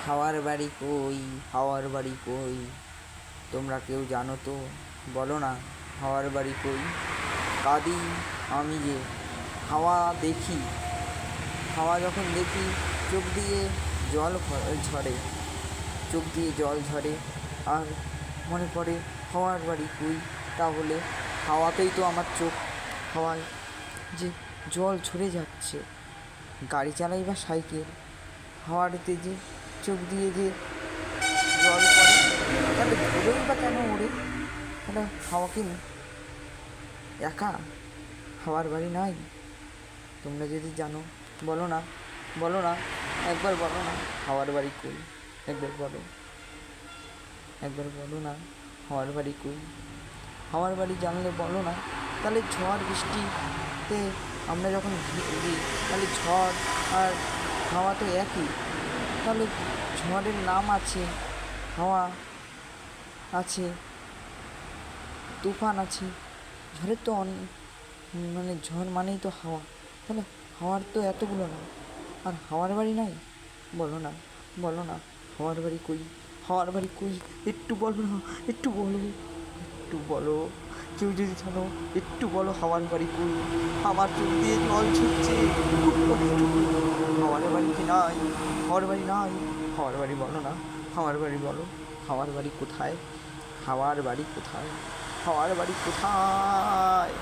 হাওয়ার বাড়ি কই, হাওয়ার বাড়ি কই, তোমরা কেউ জানো তো বলো না, হাওয়ার বাড়ি কই। কাঁদি আমি যে হাওয়া দেখি, হাওয়া যখন দেখি চোখ দিয়ে জল ঝরে, চোখ দিয়ে জল ঝরে, আর মনে পড়ে হাওয়ার বাড়ি কই। তাহলে হাওয়াতেই তো আমার চোখ, হাওয়ায় যে জল ঝরে যাচ্ছে, গাড়ি চালাই বা সাইকেল, হাওয়াতে যে চোখ দিয়ে যে জল পড়ে, তাহলে ঘুরেই বা কেন ওড়ে? তাহলে হাওয়া কি একা? হাওয়ার বাড়ি নাই? তোমরা যদি জানো বলো না, বলো না, একবার বলো না হাওয়ার বাড়ি কই, একবার বলো, একবার বলো না হাওয়ার বাড়ি কই। হাওয়ার বাড়ি জানলে বলো না, তাহলে ঝড় বৃষ্টিতে আমরা যখন ঘুরি, তাহলে ঝড় আর হাওয়া তো একই। তাহলে ঝড়ের নাম আছে, হাওয়া আছে, তুফান আছে, ঝড়ের তো মানে ঝড় মানেই তো হাওয়া, তাহলে হাওয়ার তো এতগুলো নাম, আর হাওয়ার বাড়ি নাই? বলো না, বলো না হাওয়ার বাড়ি কই, হাওয়ার বাড়ি কই, একটু বলো না, একটু বলো, একটু বলো, কেউ যদি জানো একটু বলো হাওয়ার বাড়ি কই। আমার চোখ দিয়ে জল ছুটছে, হাওয়ার বাড়ি কি নাই? হাওয়ার বাড়ি নাই? হাওয়ার বাড়ি বলো না, হাওয়ার বাড়ি বলো, হাওয়ার বাড়ি কোথায়? হাওয়ার বাড়ি কোথায়? হাওয়ার বাড়ি কোথায়?